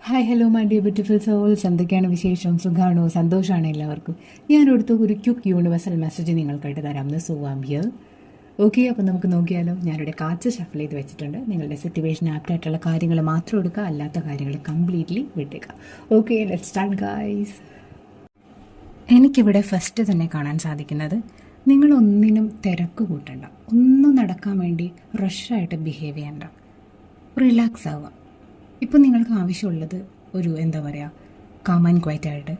Hi hello my dear beautiful souls, എന്തൊക്കെയാണ് വിശേഷം? സുഖമാണോ? സന്തോഷമാണോ എല്ലാവർക്കും? ഞാനൊടുത്ത ഒരു ക്യുക്ക് യൂണിവേഴ്സൽ മെസ്സേജ് നിങ്ങൾക്കായിട്ട് തരാം. So I am here. Okay, അപ്പോൾ നമുക്ക് നോക്കിയാലോ. ഞാനിവിടെ കാച്ച് ഷഫിൾ ചെയ്ത് വെച്ചിട്ടുണ്ട്. നിങ്ങളുടെ സിറ്റുവേഷൻ ആപ്റ്റായിട്ടുള്ള കാര്യങ്ങൾ മാത്രം എടുക്കുക, അല്ലാത്ത കാര്യങ്ങൾ കംപ്ലീറ്റ്ലി വിട്ടേക്കുക. Okay, let's start guys. എനിക്കിവിടെ ഫസ്റ്റ് തന്നെ കാണാൻ സാധിക്കുന്നത്, നിങ്ങളൊന്നിനും തിരക്ക് കൂട്ടണ്ട, ഒന്നും നടക്കാൻ വേണ്ടി റഷായിട്ട് ബിഹേവ് ചെയ്യണ്ട, റിലാക്സ് ആവുക. ഇപ്പോൾ നിങ്ങൾക്ക് ആവശ്യമുള്ളത് ഒരു എന്താ പറയുക, കാം ആൻഡ് ക്വയറ്റ് ആയിട്ട്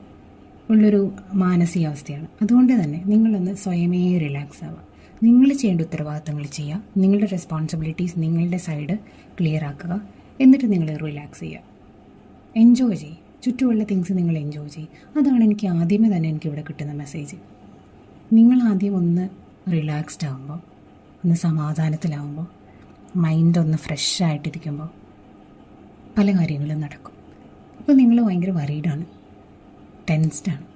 ഉള്ളൊരു മാനസികാവസ്ഥയാണ്. അതുകൊണ്ട് തന്നെ നിങ്ങളൊന്ന് സ്വയമേ റിലാക്സ് ആവുക. നിങ്ങൾ ചെയ്യേണ്ട ഉത്തരവാദിത്തങ്ങൾ ചെയ്യുക, നിങ്ങളുടെ റെസ്പോൺസിബിലിറ്റീസ് നിങ്ങളുടെ സൈഡ് ക്ലിയർ ആക്കുക. എന്നിട്ട് നിങ്ങൾ റിലാക്സ് ചെയ്യുക, എൻജോയ് ചെയ്യും. ചുറ്റുമുള്ള തിങ്സ് നിങ്ങൾ എൻജോയ് ചെയ്യും. അതാണ് എനിക്ക് ആദ്യമേ തന്നെ എനിക്കിവിടെ കിട്ടുന്ന മെസ്സേജ്. നിങ്ങൾ ആദ്യം ഒന്ന് റിലാക്സ്ഡ് ആകുമ്പോൾ, ഒന്ന് സമാധാനത്തിലാവുമ്പോൾ, മൈൻഡ് ഒന്ന് ഫ്രഷ് ആയിട്ടിരിക്കുമ്പോൾ പല കാര്യങ്ങളും നടക്കും. അപ്പോൾ നിങ്ങൾ ഭയങ്കര വറീഡാണ്, ടെൻസ്ഡാണ്.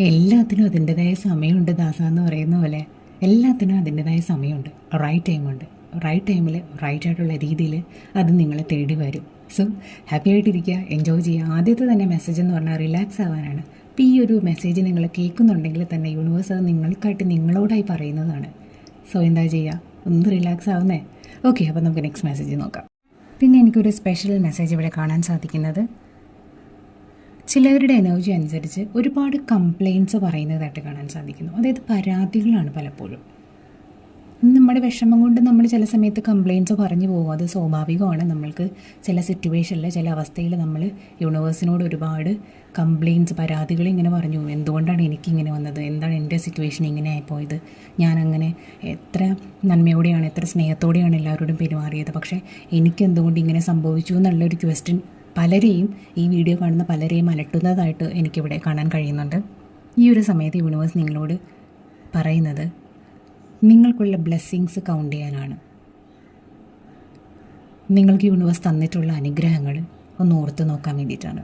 എല്ലാത്തിനും അതിൻ്റെതായ സമയമുണ്ട് ദാസ എന്ന് പറയുന്ന പോലെ. എല്ലാത്തിനും അതിൻ്റെതായ സമയമുണ്ട്, റൈറ്റ് ടൈമുണ്ട്. റൈറ്റ് ടൈമിൽ റൈറ്റ് ആയിട്ടുള്ള രീതിയിൽ അത് നിങ്ങളെ തേടി വരും. സോ ഹാപ്പി ആയിട്ടിരിക്കുക, എൻജോയ് ചെയ്യുക. ആദ്യത്തെ തന്നെ മെസ്സേജ് എന്ന് പറഞ്ഞാൽ റിലാക്സ് ആവാനാണ്. അപ്പോൾ ഈ ഒരു മെസ്സേജ് നിങ്ങൾ കേൾക്കുന്നുണ്ടെങ്കിൽ തന്നെ യൂണിവേഴ്സ് അത് നിങ്ങൾക്കായിട്ട് നിങ്ങളോടായി പറയുന്നതാണ്. സോ എന്താ ചെയ്യുക, ഒന്ന് റിലാക്സ് ആവുന്നേ. ഓക്കെ, അപ്പോൾ നമുക്ക് നെക്സ്റ്റ് മെസ്സേജ് നോക്കാം. പിന്നെ എനിക്കൊരു സ്പെഷ്യൽ മെസ്സേജ് ഇവിടെ കാണാൻ സാധിക്കുന്നത്, ചിലവരുടെ എനർജി അനുസരിച്ച് ഒരുപാട് കംപ്ലയിൻറ്റ്സ് പറയുന്നതായിട്ട് കാണാൻ സാധിക്കുന്നു. അതായത് പരാതികളാണ് പലപ്പോഴും. നമ്മുടെ വിഷമം കൊണ്ട് നമ്മൾ ചില സമയത്ത് കംപ്ലയിൻറ്റ്സ് പറഞ്ഞു പോകും. അത് സ്വാഭാവികമാണ്. നമ്മൾക്ക് ചില സിറ്റുവേഷനിൽ, ചില അവസ്ഥയിൽ നമ്മൾ യൂണിവേഴ്സിനോട് ഒരുപാട് കംപ്ലയിൻറ്റ്സ്, പരാതികൾ ഇങ്ങനെ പറഞ്ഞു. എന്തുകൊണ്ടാണ് എനിക്കിങ്ങനെ വന്നത്, എന്താണ് എൻ്റെ സിറ്റുവേഷൻ ഇങ്ങനെ ആയിപ്പോയത്, ഞാനങ്ങനെ എത്ര നന്മയോടെയാണ്, എത്ര സ്നേഹത്തോടെയാണ് എല്ലാവരോടും പെരുമാറിയത്, പക്ഷേ എനിക്കെന്തുകൊണ്ട് ഇങ്ങനെ സംഭവിച്ചു എന്നുള്ളൊരു ക്വസ്റ്റ്യൻ പലരെയും, ഈ വീഡിയോ കാണുന്ന പലരെയും അലട്ടുന്നതായിട്ട് എനിക്കിവിടെ കാണാൻ കഴിയുന്നുണ്ട്. ഈ ഒരു സമയത്ത് യൂണിവേഴ്സ് നിങ്ങളോട് പറയുന്നത്, നിങ്ങൾക്കുള്ള ബ്ലെസ്സിങ്സ് കൗണ്ട് ചെയ്യാനാണ്. നിങ്ങൾക്ക് യൂണിവേഴ്സ് തന്നിട്ടുള്ള അനുഗ്രഹങ്ങൾ ഒന്ന് ഓർത്ത് നോക്കാൻ വേണ്ടിയിട്ടാണ്.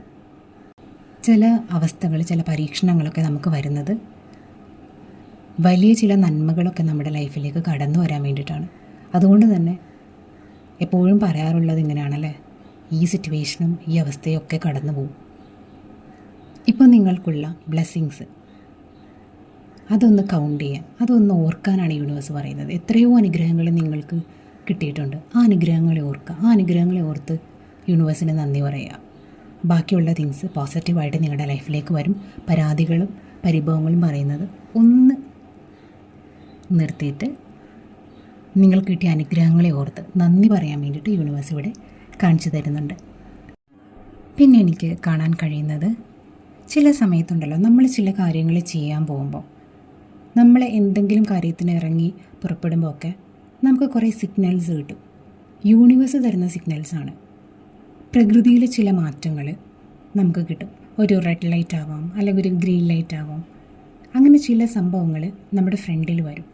ചില അവസ്ഥകൾ, ചില പരീക്ഷണങ്ങളൊക്കെ നമുക്ക് വരുന്നത് വലിയ ചില നന്മകളൊക്കെ നമ്മുടെ ലൈഫിലേക്ക് കടന്നു വരാൻ വേണ്ടിയിട്ടാണ്. അതുകൊണ്ട് തന്നെ എപ്പോഴും പറയാറുള്ളത് ഇങ്ങനെയാണല്ലേ, ഈ സിറ്റുവേഷനും ഈ അവസ്ഥയൊക്കെ കടന്നു പോകും. ഇപ്പോൾ നിങ്ങൾക്കുള്ള ബ്ലെസ്സിങ്സ് അതൊന്ന് കൗണ്ട് ചെയ്യാൻ, അതൊന്ന് ഓർക്കാനാണ് യൂണിവേഴ്സ് പറയുന്നത്. എത്രയോ അനുഗ്രഹങ്ങൾ നിങ്ങൾക്ക് കിട്ടിയിട്ടുണ്ട്. ആ അനുഗ്രഹങ്ങളെ ഓർക്കുക. ആ അനുഗ്രഹങ്ങളെ ഓർത്ത് യൂണിവേഴ്സിന് നന്ദി പറയുക. ബാക്കിയുള്ള തിങ്സ് പോസിറ്റീവായിട്ട് നിങ്ങളുടെ ലൈഫിലേക്ക് വരും. പരാതികളും പരിഭവങ്ങളും പറയുന്നത് ഒന്ന് നിർത്തിയിട്ട് നിങ്ങൾക്ക് കിട്ടിയ അനുഗ്രഹങ്ങളെ ഓർത്ത് നന്ദി പറയാൻ വേണ്ടിയിട്ട് യൂണിവേഴ്സ് ഇവിടെ കാണിച്ചു തരുന്നുണ്ട്. പിന്നെ എനിക്ക് കാണാൻ കഴിയുന്നത്, ചില സമയത്തുണ്ടല്ലോ, നമ്മൾ ചില കാര്യങ്ങൾ ചെയ്യാൻ പോകുമ്പോൾ, നമ്മൾ എന്തെങ്കിലും കാര്യത്തിന് ഇറങ്ങി പുറപ്പെടുമ്പോൾ ഒക്കെ നമുക്ക് കുറേ സിഗ്നൽസ് കിട്ടും. യൂണിവേഴ്സ് തരുന്ന സിഗ്നൽസാണ്. പ്രകൃതിയിലെ ചില മാറ്റങ്ങൾ നമുക്ക് കിട്ടും. ഒരു റെഡ് ലൈറ്റ് ആവാം, അല്ലെങ്കിൽ ഒരു ഗ്രീൻ ലൈറ്റ് ആവാം. അങ്ങനെ ചില സംഭവങ്ങൾ നമ്മുടെ ഫ്രണ്ടിൽ വരും.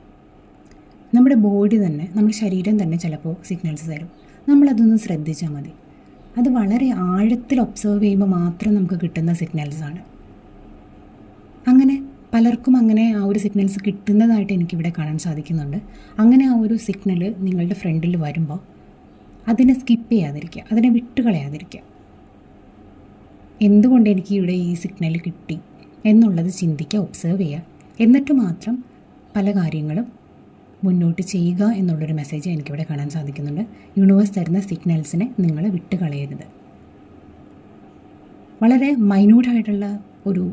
നമ്മുടെ ബോഡി തന്നെ, നമ്മുടെ ശരീരം തന്നെ ചിലപ്പോൾ സിഗ്നൽസ് തരും. നമ്മളതൊന്ന് ശ്രദ്ധിച്ചാൽ മതി. അത് വളരെ ആഴത്തിൽ ഒബ്സർവ് ചെയ്യുമ്പോൾ മാത്രം നമുക്ക് കിട്ടുന്ന സിഗ്നൽസാണ്. അങ്ങനെ പലർക്കും അങ്ങനെ ആ ഒരു സിഗ്നൽസ് കിട്ടുന്നതായിട്ട് എനിക്കിവിടെ കാണാൻ സാധിക്കുന്നുണ്ട്. അങ്ങനെ ആ ഒരു സിഗ്നൽ നിങ്ങളുടെ ഫ്രണ്ടിൽ വരുമ്പോൾ അതിനെ സ്കിപ്പ് ചെയ്യാതിരിക്കുക, അതിനെ വിട്ടുകളയാതിരിക്കുക. എന്തുകൊണ്ട് എനിക്ക് ഇവിടെ ഈ സിഗ്നൽ കിട്ടി എന്നുള്ളത് ചിന്തിക്കുക, ഒബ്സർവ് ചെയ്യുക. എന്നിട്ട് മാത്രം പല കാര്യങ്ങളും മുന്നോട്ട് ചെയ്യുക എന്നുള്ളൊരു മെസ്സേജ് എനിക്കിവിടെ കാണാൻ സാധിക്കുന്നുണ്ട്. യൂണിവേഴ്സ് തരുന്ന സിഗ്നൽസിനെ നിങ്ങൾ വിട്ടുകളയരുത്. വളരെ മൈന്യൂട്ടായിട്ടുള്ള ഒരു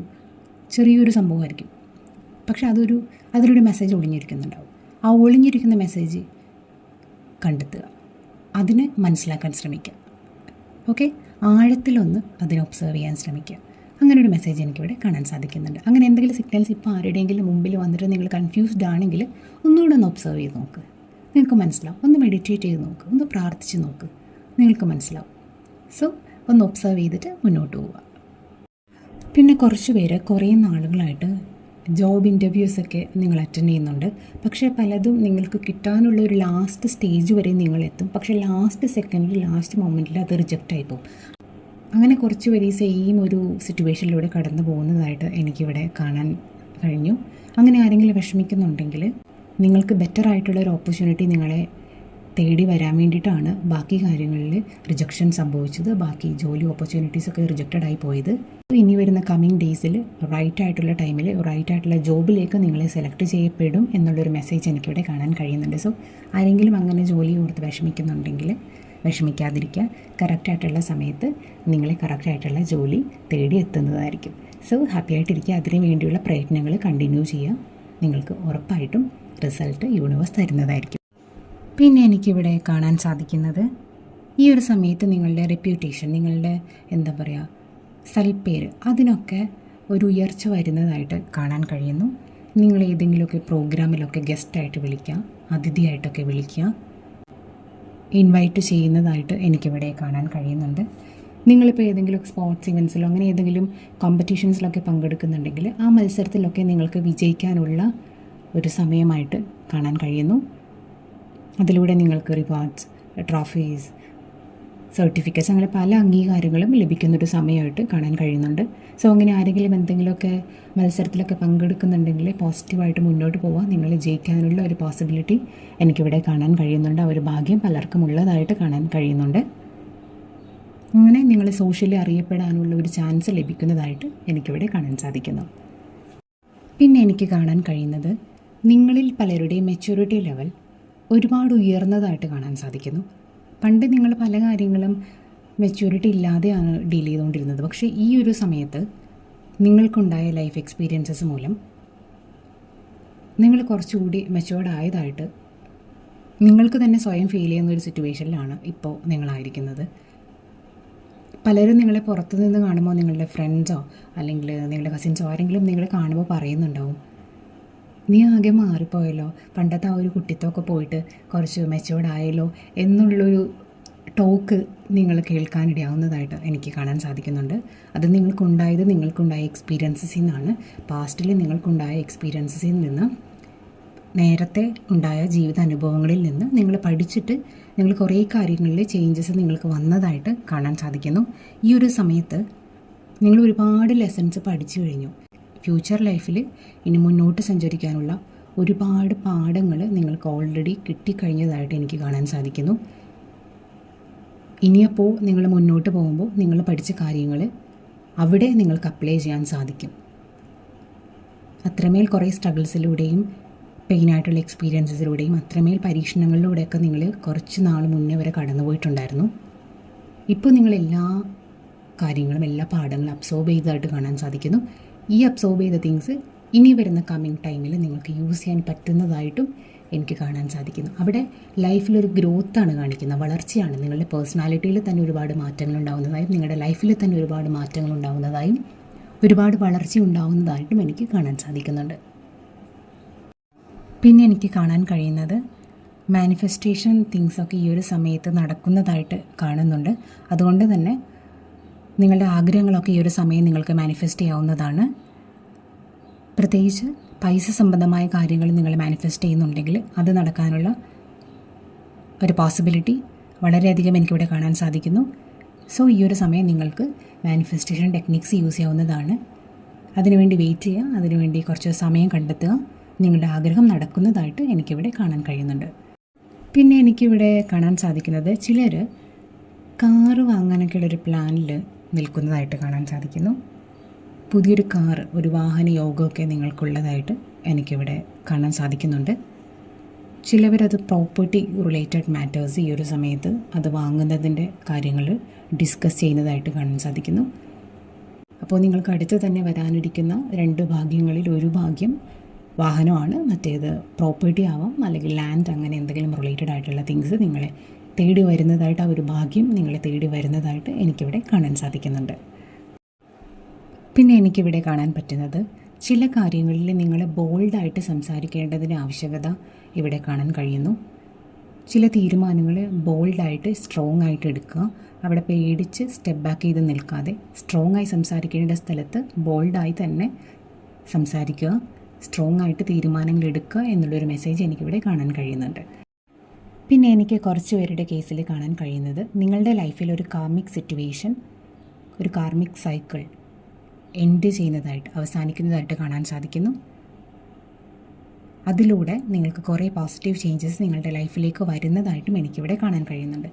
ചെറിയൊരു സംഭവമായിരിക്കും, പക്ഷെ അതിലൊരു മെസ്സേജ് ഒളിഞ്ഞിരിക്കുന്നുണ്ടാവും. ആ ഒളിഞ്ഞിരിക്കുന്ന മെസ്സേജ് കണ്ടെത്തുക, അതിനെ മനസ്സിലാക്കാൻ ശ്രമിക്കുക. ഓക്കെ, ആഴത്തിലൊന്ന് അതിനെ ഒബ്സർവ് ചെയ്യാൻ ശ്രമിക്കുക. അങ്ങനെ ഒരു മെസ്സേജ് എനിക്കിവിടെ കാണാൻ സാധിക്കുന്നുണ്ട്. അങ്ങനെ എന്തെങ്കിലും സിഗ്നൽസ് ഇപ്പോൾ ആരുടെയെങ്കിലും മുമ്പിൽ വന്നിട്ട് നിങ്ങൾ കൺഫ്യൂസ്ഡ് ആണെങ്കിൽ ഒന്നുകൂടെ ഒന്ന് ഒബ്സർവ് ചെയ്ത് നോക്ക്, നിങ്ങൾക്ക് മനസ്സിലാവും. ഒന്ന് മെഡിറ്റേറ്റ് ചെയ്ത് നോക്ക്, ഒന്ന് പ്രാർത്ഥിച്ച് നോക്ക്, നിങ്ങൾക്ക് മനസ്സിലാവും. സോ ഒന്ന് ഒബ്സർവ് ചെയ്തിട്ട് മുന്നോട്ട് പോവുക. പിന്നെ കുറച്ച് പേര് കുറേ നാളുകളായിട്ട് ജോബ് ഇൻ്റർവ്യൂസൊക്കെ നിങ്ങൾ അറ്റൻഡ് ചെയ്യുന്നുണ്ട്. പക്ഷേ പലതും നിങ്ങൾക്ക് കിട്ടാനുള്ള ഒരു ലാസ്റ്റ് സ്റ്റേജ് വരെ നിങ്ങളെത്തും. പക്ഷേ ലാസ്റ്റ് സെക്കൻഡിൽ, ലാസ്റ്റ് മൊമെൻറ്റിൽ അത് റിജക്റ്റ് ആയി പോകും. അങ്ങനെ കുറച്ച് പേര് ഈ സെയിം ഒരു സിറ്റുവേഷനിലൂടെ കടന്നു പോകുന്നതായിട്ട് എനിക്കിവിടെ കാണാൻ കഴിഞ്ഞു. അങ്ങനെ ആരെങ്കിലും വിഷമിക്കുന്നുണ്ടെങ്കിൽ, നിങ്ങൾക്ക് ബെറ്റർ ആയിട്ടുള്ളൊരു ഓപ്പർച്യൂണിറ്റി നിങ്ങളെ തേടി വരാൻ വേണ്ടിയിട്ടാണ് ബാക്കി കാര്യങ്ങളിൽ റിജക്ഷൻ സംഭവിച്ചത്, ബാക്കി ജോലി ഓപ്പർച്യൂണിറ്റീസൊക്കെ റിജക്റ്റഡ് ആയി പോയത്. ഇനി വരുന്ന കമ്മിങ് ഡേയ്സിൽ റൈറ്റ് ആയിട്ടുള്ള ടൈമിൽ റൈറ്റ് ആയിട്ടുള്ള ജോബിലേക്ക് നിങ്ങളെ സെലക്ട് ചെയ്യപ്പെടും എന്നുള്ളൊരു മെസ്സേജ് എനിക്കിവിടെ കാണാൻ കഴിയുന്നുണ്ട്. സോ ആരെങ്കിലും അങ്ങനെ ജോലി ഓർത്ത് വിഷമിക്കുന്നുണ്ടെങ്കിൽ വിഷമിക്കാതിരിക്കുക. കറക്റ്റായിട്ടുള്ള സമയത്ത് നിങ്ങളെ കറക്റ്റായിട്ടുള്ള ജോലി തേടി എത്തുന്നതായിരിക്കും. സോ ഹാപ്പി ആയിട്ടിരിക്കുക. അതിനു വേണ്ടിയുള്ള പ്രയത്നങ്ങൾ കണ്ടിന്യൂ ചെയ്യുക. നിങ്ങൾക്ക് ഉറപ്പായിട്ടും റിസൾട്ട് യൂണിവേഴ്സ് തരുന്നതായിരിക്കും. പിന്നെ എനിക്കിവിടെ കാണാൻ സാധിക്കുന്നത് ഈ ഒരു സമയത്ത് നിങ്ങളുടെ റെപ്യൂട്ടേഷൻ, നിങ്ങളുടെ എന്താ പറയുക സൽപ്പേര്, അതിനൊക്കെ ഒരു ഉയർച്ച വരുന്നതായിട്ട് കാണാൻ കഴിയുന്നു. നിങ്ങൾ ഏതെങ്കിലുമൊക്കെ പ്രോഗ്രാമിലൊക്കെ ഗസ്റ്റായിട്ട് വിളിക്കുക, അതിഥിയായിട്ടൊക്കെ വിളിക്കുക, ഇൻവൈറ്റ് ചെയ്യുന്നതായിട്ട് എനിക്കിവിടെ കാണാൻ കഴിയുന്നുണ്ട്. നിങ്ങളിപ്പോൾ ഏതെങ്കിലും സ്പോർട്സ് ഇവൻസിലോ അങ്ങനെ ഏതെങ്കിലും കോമ്പറ്റീഷൻസിലൊക്കെ പങ്കെടുക്കുന്നുണ്ടെങ്കിൽ ആ മത്സരത്തിലൊക്കെ നിങ്ങൾക്ക് വിജയിക്കാനുള്ള ഒരു സമയമായിട്ട് കാണാൻ കഴിയുന്നു. അതിലൂടെ നിങ്ങൾക്ക് റിവാർഡ്സ്, ട്രോഫീസ്, സർട്ടിഫിക്കറ്റ്സ് അങ്ങനെ പല അംഗീകാരങ്ങളും ലഭിക്കുന്നൊരു സമയമായിട്ട് കാണാൻ കഴിയുന്നുണ്ട്. സോ അങ്ങനെ ആരെങ്കിലും എന്തെങ്കിലുമൊക്കെ മത്സരത്തിലൊക്കെ പങ്കെടുക്കുന്നുണ്ടെങ്കിൽ പോസിറ്റീവായിട്ട് മുന്നോട്ട് പോവുക. നിങ്ങൾ ജയിക്കാനുള്ള ഒരു പോസിബിലിറ്റി എനിക്കിവിടെ കാണാൻ കഴിയുന്നുണ്ട്. ആ ഒരു ഭാഗ്യം പലർക്കും ഉള്ളതായിട്ട് കാണാൻ കഴിയുന്നുണ്ട്. അങ്ങനെ നിങ്ങൾ സോഷ്യലി അറിയപ്പെടാനുള്ള ഒരു ചാൻസ് ലഭിക്കുന്നതായിട്ട് എനിക്കിവിടെ കാണാൻ സാധിക്കുന്നു. പിന്നെ എനിക്ക് കാണാൻ കഴിയുന്നത് നിങ്ങളിൽ പലരുടെയും മെച്യൂരിറ്റി ലെവൽ ഒരുപാട് ഉയർന്നതായിട്ട് കാണാൻ സാധിക്കുന്നു. പണ്ട് നിങ്ങൾ പല കാര്യങ്ങളും മെച്യൂരിറ്റി ഇല്ലാതെയാണ് ഡീൽ ചെയ്തുകൊണ്ടിരുന്നത്. പക്ഷേ ഈ ഒരു സമയത്ത് നിങ്ങൾക്കുണ്ടായ ലൈഫ് എക്സ്പീരിയൻസസ് മൂലം നിങ്ങൾ കുറച്ചുകൂടി മെച്യൂർഡ് ആയതായിട്ട് നിങ്ങൾക്ക് തന്നെ സ്വയം ഫീൽ ചെയ്യുന്ന ഒരു സിറ്റുവേഷനിലാണ് ഇപ്പോൾ നിങ്ങളായിരിക്കുന്നത്. പലരും നിങ്ങളെ പുറത്തു നിന്ന് കാണുമ്പോൾ നിങ്ങളുടെ ഫ്രണ്ട്സോ അല്ലെങ്കിൽ നിങ്ങളുടെ കസിൻസോ ആരെങ്കിലും നിങ്ങളെ കാണുമ്പോൾ പറയുന്നുണ്ടാവും, നീ ആകെ മാറിപ്പോയല്ലോ, പണ്ടത്തെ ആ ഒരു കുട്ടിത്വമൊക്കെ പോയിട്ട് കുറച്ച് മെച്ചുവേർഡ് ആയല്ലോ എന്നുള്ളൊരു ടോക്ക് നിങ്ങൾ കേൾക്കാനിടയാവുന്നതായിട്ട് എനിക്ക് കാണാൻ സാധിക്കുന്നുണ്ട്. അത് നിങ്ങൾക്കുണ്ടായ എക്സ്പീരിയൻസസിൽ നിന്നാണ്. പാസ്റ്റിൽ നിങ്ങൾക്കുണ്ടായ എക്സ്പീരിയൻസസിൽ നിന്ന്, നേരത്തെ ഉണ്ടായ ജീവിതാനുഭവങ്ങളിൽ നിന്ന് നിങ്ങൾ പഠിച്ചിട്ട് നിങ്ങൾ കുറേ കാര്യങ്ങളിൽ ചേഞ്ചസ് നിങ്ങൾക്ക് വന്നതായിട്ട് കാണാൻ സാധിക്കുന്നു. ഈ ഒരു സമയത്ത് നിങ്ങൾ ഒരുപാട് ലെസൺസ് പഠിച്ചു കഴിഞ്ഞു. ഫ്യൂച്ചർ ലൈഫിൽ ഇനി മുന്നോട്ട് സഞ്ചരിക്കാനുള്ള ഒരുപാട് പാഠങ്ങൾ നിങ്ങൾക്ക് ഓൾറെഡി കിട്ടിക്കഴിഞ്ഞതായിട്ട് എനിക്ക് കാണാൻ സാധിക്കുന്നു. ഇനിയപ്പോൾ നിങ്ങൾ മുന്നോട്ട് പോകുമ്പോൾ നിങ്ങൾ പഠിച്ച കാര്യങ്ങൾ അവിടെ നിങ്ങൾക്ക് അപ്ലൈ ചെയ്യാൻ സാധിക്കും. അത്രമേൽ കുറേ സ്ട്രഗിൾസിലൂടെയും പെയിനായിട്ടുള്ള എക്സ്പീരിയൻസസിലൂടെയും അത്രമേൽ പരീക്ഷണങ്ങളിലൂടെയൊക്കെ നിങ്ങൾ കുറച്ച് നാൾ മുന്നേ വരെ കടന്നു പോയിട്ടുണ്ടായിരുന്നു. ഇപ്പോൾ നിങ്ങൾ എല്ലാ കാര്യങ്ങളും എല്ലാ പാഠങ്ങളും അബ്സോർബ് ചെയ്തതായിട്ട് കാണാൻ സാധിക്കുന്നു. ഈ അബ്സോർബ് ചെയ്ത തിങ്സ് ഇനി വരുന്ന കമ്മിങ് ടൈമിൽ നിങ്ങൾക്ക് യൂസ് ചെയ്യാൻ പറ്റുന്നതായിട്ടും എനിക്ക് കാണാൻ സാധിക്കുന്നു. അവിടെ ലൈഫിലൊരു ഗ്രോത്താണ് കാണിക്കുന്നത്, വളർച്ചയാണ്. നിങ്ങളുടെ പേഴ്സണാലിറ്റിയിൽ തന്നെ ഒരുപാട് മാറ്റങ്ങൾ ഉണ്ടാകുന്നതായും നിങ്ങളുടെ ലൈഫിൽ തന്നെ ഒരുപാട് മാറ്റങ്ങൾ ഉണ്ടാകുന്നതായും ഒരുപാട് വളർച്ച ഉണ്ടാകുന്നതായിട്ടും എനിക്ക് കാണാൻ സാധിക്കുന്നുണ്ട്. പിന്നെ എനിക്ക് കാണാൻ കഴിയുന്നത് മാനിഫെസ്റ്റേഷൻ തിങ്സൊക്കെ ഈ ഒരു സമയത്ത് നടക്കുന്നതായിട്ട് കാണുന്നുണ്ട്. അതുകൊണ്ട് തന്നെ നിങ്ങളുടെ ആഗ്രഹങ്ങളൊക്കെ ഈ ഒരു സമയം നിങ്ങൾക്ക് മാനിഫെസ്റ്റ് ചെയ്യാവുന്നതാണ്. പ്രത്യേകിച്ച് പൈസ സംബന്ധമായ കാര്യങ്ങൾ നിങ്ങൾ മാനിഫെസ്റ്റ് ചെയ്യുന്നുണ്ടെങ്കിൽ അത് നടക്കാനുള്ള ഒരു പോസിബിലിറ്റി വളരെയധികം എനിക്കിവിടെ കാണാൻ സാധിക്കുന്നു. സോ ഈ ഒരു സമയം നിങ്ങൾക്ക് മാനിഫെസ്റ്റേഷൻ ടെക്നിക്സ് യൂസ് ചെയ്യാവുന്നതാണ്. അതിനുവേണ്ടി വെയിറ്റ് ചെയ്യുക, അതിനുവേണ്ടി കുറച്ച് സമയം കണ്ടെത്തുക. നിങ്ങളുടെ ആഗ്രഹം നടക്കുന്നതായിട്ട് എനിക്കിവിടെ കാണാൻ കഴിയുന്നുണ്ട്. പിന്നെ എനിക്കിവിടെ കാണാൻ സാധിക്കുന്നത് ചിലർ കാറ് വാങ്ങാനൊക്കെയുള്ളൊരു പ്ലാനിൽ നിൽക്കുന്നതായിട്ട് കാണാൻ സാധിക്കുന്നു. പുതിയൊരു കാറ്, ഒരു വാഹന യോഗമൊക്കെ നിങ്ങൾക്കുള്ളതായിട്ട് എനിക്കിവിടെ കാണാൻ സാധിക്കുന്നുണ്ട്. ചിലവരത് പ്രോപ്പർട്ടി റിലേറ്റഡ് മാറ്റേഴ്സ് ഈ ഒരു സമയത്ത് അത് വാങ്ങുന്നതിൻ്റെ കാര്യങ്ങൾ ഡിസ്കസ് ചെയ്യുന്നതായിട്ട് കാണാൻ സാധിക്കുന്നു. അപ്പോൾ നിങ്ങൾക്ക് അടുത്ത് തന്നെ വരാനിരിക്കുന്ന 2 ഭാഗ്യങ്ങളിൽ ഒരു ഭാഗ്യം വാഹനമാണ്, മറ്റേത് പ്രോപ്പർട്ടി ആവാം അല്ലെങ്കിൽ ലാൻഡ്, അങ്ങനെ എന്തെങ്കിലും റിലേറ്റഡ് ആയിട്ടുള്ള തിങ്സ് നിങ്ങളെ തേടി വരുന്നതായിട്ട്, ആ ഒരു ഭാഗ്യം നിങ്ങളെ തേടി വരുന്നതായിട്ട് എനിക്കിവിടെ കാണാൻ സാധിക്കുന്നുണ്ട്. പിന്നെ എനിക്കിവിടെ കാണാൻ പറ്റുന്നത് ചില കാര്യങ്ങളിൽ നിങ്ങൾ ബോൾഡായിട്ട് സംസാരിക്കേണ്ടതിൻ്റെ ആവശ്യകത ഇവിടെ കാണാൻ കഴിയുന്നു. ചില തീരുമാനങ്ങൾ ബോൾഡായിട്ട് സ്ട്രോങ് ആയിട്ട് എടുക്കുക. അവിടെ പേടിച്ച് സ്റ്റെപ്പ് ബാക്ക് ചെയ്ത് നിൽക്കാതെ സ്ട്രോങ് ആയി സംസാരിക്കേണ്ട സ്ഥലത്ത് ബോൾഡായി തന്നെ സംസാരിക്കുക, സ്ട്രോങ് ആയിട്ട് തീരുമാനങ്ങൾ എടുക്കുക എന്നുള്ളൊരു മെസ്സേജ് എനിക്കിവിടെ കാണാൻ കഴിയുന്നുണ്ട്. പിന്നെ എനിക്ക് കുറച്ച് പേരുടെ കേസിൽ കാണാൻ കഴിയുന്നത് നിങ്ങളുടെ ലൈഫിൽ ഒരു കാർമിക് സിറ്റുവേഷൻ, ഒരു കാർമിക് സൈക്കിൾ എൻഡ് ചെയ്യുന്നതായിട്ട്, അവസാനിക്കുന്നതായിട്ട് കാണാൻ സാധിക്കുന്നു. അതിലൂടെ നിങ്ങൾക്ക് കുറേ പോസിറ്റീവ് ചേഞ്ചസ് നിങ്ങളുടെ ലൈഫിലേക്ക് വരുന്നതായിട്ടും എനിക്കിവിടെ കാണാൻ കഴിയുന്നുണ്ട്.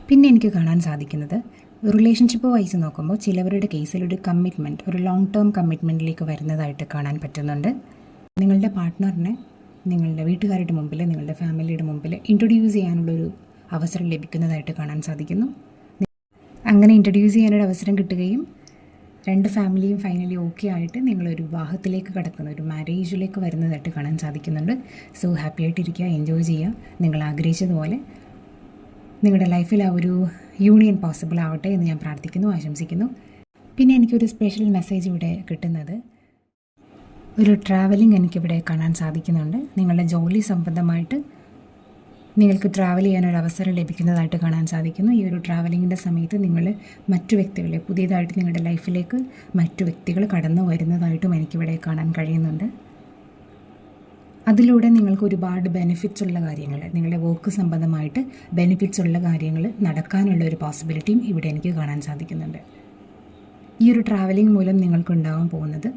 പിന്നെ എനിക്ക് കാണാൻ സാധിക്കുന്നത് റിലേഷൻഷിപ്പ് വൈസ് നോക്കുമ്പോൾ ചിലവരുടെ കേസിൽ ഒരു കമ്മിറ്റ്മെൻറ്റ്, ഒരു ലോങ് ടേം കമ്മിറ്റ്മെൻറ്റിലേക്ക് വരുന്നതായിട്ട് കാണാൻ പറ്റുന്നുണ്ട്. നിങ്ങളുടെ പാർട്ട്ണറിനെ നിങ്ങളുടെ വീട്ടുകാരുടെ മുമ്പിൽ, നിങ്ങളുടെ ഫാമിലിയുടെ മുമ്പിൽ ഇൻട്രൊഡ്യൂസ് ചെയ്യാനുള്ളൊരു അവസരം ലഭിക്കുന്നതായിട്ട് കാണാൻ സാധിക്കുന്നു. അങ്ങനെ ഇൻട്രൊഡ്യൂസ് ചെയ്യാനൊരു അവസരം കിട്ടുകയും രണ്ട് ഫാമിലിയും ഫൈനലി ഓക്കെ ആയിട്ട് നിങ്ങളൊരു വിവാഹത്തിലേക്ക് കടക്കുന്ന, ഒരു മാരേജിലേക്ക് വരുന്നതായിട്ട് കാണാൻ സാധിക്കുന്നുണ്ട്. സോ ഹാപ്പി ആയിട്ടിരിക്കുക, എൻജോയ് ചെയ്യുക. നിങ്ങൾ ആഗ്രഹിച്ചതുപോലെ നിങ്ങളുടെ ലൈഫിൽ ആ ഒരു യൂണിയൻ പോസിബിൾ ആവട്ടെ എന്ന് ഞാൻ പ്രാർത്ഥിക്കുന്നു, ആശംസിക്കുന്നു. പിന്നെ എനിക്കൊരു സ്പെഷ്യൽ മെസ്സേജ് ഇവിടെ കിട്ടുന്നത്, ഒരു ട്രാവലിംഗ് എനിക്കിവിടെ കാണാൻ സാധിക്കുന്നുണ്ട്. നിങ്ങളുടെ ജോലി സംബന്ധമായിട്ട് നിങ്ങൾക്ക് ട്രാവൽ ചെയ്യാനൊരു അവസരം ലഭിക്കുന്നതായിട്ട് കാണാൻ സാധിക്കുന്നു. ഈ ഒരു ട്രാവലിങ്ങിൻ്റെ സമയത്ത് നിങ്ങൾ മറ്റു വ്യക്തികളെ, പുതിയതായിട്ട് നിങ്ങളുടെ ലൈഫിലേക്ക് മറ്റു വ്യക്തികൾ കടന്നു വരുന്നതായിട്ടും എനിക്കിവിടെ കാണാൻ കഴിയുന്നുണ്ട്. അതിലൂടെ നിങ്ങൾക്ക് ഒരുപാട് ബെനിഫിറ്റ്സ് ഉള്ള കാര്യങ്ങൾ, നിങ്ങളുടെ വർക്ക് സംബന്ധമായിട്ട് ബെനിഫിറ്റ്സ് ഉള്ള കാര്യങ്ങൾ നടക്കാനുള്ള ഒരു പോസിബിലിറ്റിയും ഇവിടെ എനിക്ക് കാണാൻ സാധിക്കുന്നുണ്ട്. ഈ ഒരു ട്രാവലിംഗ് മൂലം നിങ്ങൾക്കുണ്ടാകാൻ പോകുന്നത്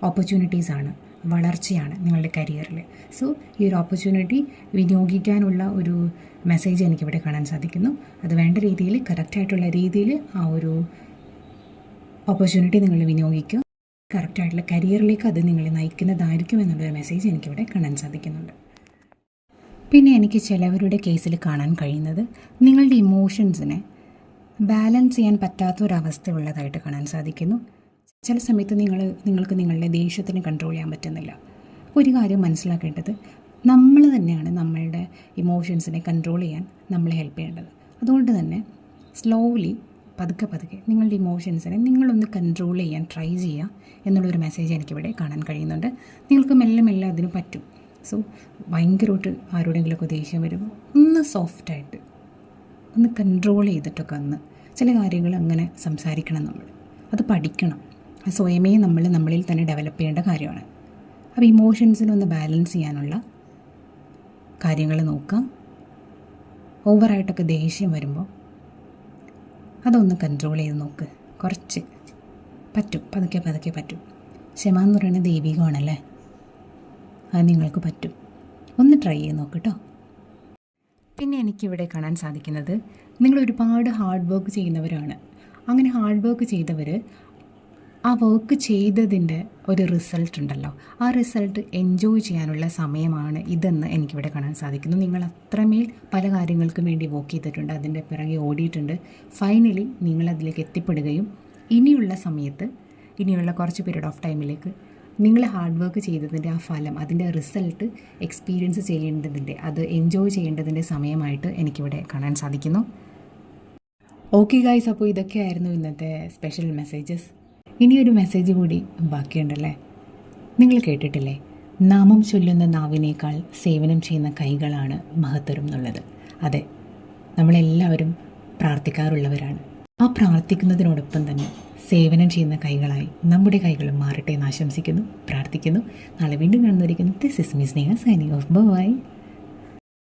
ഓപ്പർച്യൂണിറ്റീസാണ്, വളർച്ചയാണ് നിങ്ങളുടെ കരിയറിൽ. സോ ഈ ഒരു ഓപ്പർച്യൂണിറ്റി വിനിയോഗിക്കാനുള്ള ഒരു മെസ്സേജ് എനിക്കിവിടെ കാണാൻ സാധിക്കുന്നു. അത് വേണ്ട രീതിയിൽ, കറക്റ്റായിട്ടുള്ള രീതിയിൽ ആ ഒരു ഓപ്പർച്യൂണിറ്റി നിങ്ങൾ വിനിയോഗിക്കുക. കറക്റ്റായിട്ടുള്ള കരിയറിലേക്ക് അത് നിങ്ങളെ നയിക്കുന്നതായിരിക്കും എന്നുള്ളൊരു മെസ്സേജ് എനിക്കിവിടെ കാണാൻ സാധിക്കുന്നുണ്ട്. പിന്നെ എനിക്ക് ചിലവരുടെ കേസിൽ കാണാൻ കഴിയുന്നത്, നിങ്ങളുടെ ഇമോഷൻസിനെ ബാലൻസ് ചെയ്യാൻ പറ്റാത്തൊരവസ്ഥ ഉള്ളതായിട്ട് കാണാൻ സാധിക്കുന്നു. ചില സമയത്ത് നിങ്ങൾക്ക് നിങ്ങളുടെ ദേഷ്യത്തിന് കൺട്രോൾ ചെയ്യാൻ പറ്റുന്നില്ല. ഒരു കാര്യം മനസ്സിലാക്കേണ്ടത്, നമ്മൾ തന്നെയാണ് നമ്മളുടെ ഇമോഷൻസിനെ കൺട്രോൾ ചെയ്യാൻ നമ്മളെ ഹെൽപ്പ് ചെയ്യേണ്ടത്. അതുകൊണ്ട് തന്നെ സ്ലോലി, പതുക്കെ നിങ്ങളുടെ ഇമോഷൻസിനെ നിങ്ങളൊന്ന് കൺട്രോൾ ചെയ്യാൻ ട്രൈ ചെയ്യുക എന്നുള്ളൊരു മെസ്സേജ് എനിക്കിവിടെ കാണാൻ കഴിയുന്നുണ്ട്. നിങ്ങൾക്ക് മെല്ലെ അതിന് പറ്റും. സോ ഭയങ്കരമായിട്ട് ആരോടെങ്കിലുമൊക്കെ ദേഷ്യം വരുമ്പോൾ ഒന്ന് സോഫ്റ്റായിട്ട്, ഒന്ന് കൺട്രോൾ ചെയ്തിട്ടൊക്കെ ചില കാര്യങ്ങൾ അങ്ങനെ സംസാരിക്കണം. അത് പഠിക്കണം. സ്വയമേ നമ്മളിൽ തന്നെ ഡെവലപ്പ് ചെയ്യേണ്ട കാര്യമാണ്. അപ്പോൾ ഇമോഷൻസിനൊന്ന് ബാലൻസ് ചെയ്യാനുള്ള കാര്യങ്ങൾ നോക്കാം. ഓവറായിട്ടൊക്കെ ദേഷ്യം വരുമ്പോൾ അതൊന്ന് കൺട്രോൾ ചെയ്ത് നോക്ക്. കുറച്ച് പറ്റും, പതുക്കെ പറ്റും. ക്ഷമ എന്ന് പറയുന്നത് ദൈവികമാണല്ലേ, അത് നിങ്ങൾക്ക് പറ്റും. ഒന്ന് ട്രൈ ചെയ്ത് നോക്ക് കേട്ടോ. പിന്നെ എനിക്കിവിടെ കാണാൻ സാധിക്കുന്നത്, നിങ്ങൾ ഒരുപാട് ഹാർഡ് വർക്ക് ചെയ്യുന്നവരാണ്. അങ്ങനെ ഹാർഡ് വർക്ക് ചെയ്തവർ ആ വർക്ക് ചെയ്തതിൻ്റെ ഒരു റിസൾട്ട് ഉണ്ടല്ലോ, ആ റിസൾട്ട് എൻജോയ് ചെയ്യാനുള്ള സമയമാണ് ഇതെന്ന് എനിക്കിവിടെ കാണാൻ സാധിക്കുന്നു. നിങ്ങൾ അത്രമേൽ പല കാര്യങ്ങൾക്കും വേണ്ടി വർക്ക് ചെയ്തിട്ടുണ്ട്, അതിൻ്റെ പിറകെ ഓടിയിട്ടുണ്ട്. ഫൈനലി നിങ്ങളതിലേക്ക് എത്തിപ്പെടുകയും ഇനിയുള്ള സമയത്ത്, ഇനിയുള്ള കുറച്ച് പീരീഡ് ഓഫ് ടൈമിലേക്ക് നിങ്ങൾ ഹാർഡ് വർക്ക് ചെയ്തതിൻ്റെ ആ ഫലം, അതിൻ്റെ റിസൾട്ട് എക്സ്പീരിയൻസ് ചെയ്യേണ്ടതിൻ്റെ, അത് എൻജോയ് ചെയ്യേണ്ടതിൻ്റെ സമയമായിട്ട് എനിക്കിവിടെ കാണാൻ സാധിക്കുന്നു. ഓക്കെ ഗൈസ്, അപ്പോൾ ഇതൊക്കെയായിരുന്നു ഇന്നത്തെ സ്പെഷ്യൽ മെസ്സേജസ്. ഇനിയൊരു മെസ്സേജ് കൂടി ബാക്കിയുണ്ടല്ലേ. നിങ്ങൾ കേട്ടിട്ടില്ലേ, നാമം ചൊല്ലുന്ന നാവിനേക്കാൾ സേവനം ചെയ്യുന്ന കൈകളാണ് മഹത്തരം എന്നുള്ളത്. അതെ, നമ്മളെല്ലാവരും പ്രാർത്ഥിക്കാറുള്ളവരാണ്. ആ പ്രാർത്ഥിക്കുന്നതിനോടൊപ്പം തന്നെ സേവനം ചെയ്യുന്ന കൈകളായി നമ്മുടെ കൈകളും മാറട്ടെ എന്ന് ആശംസിക്കുന്നു, പ്രാർത്ഥിക്കുന്നു. നാളെ വീണ്ടും കാണുന്നതായിരിക്കും. This is me Sneha, signing off. By.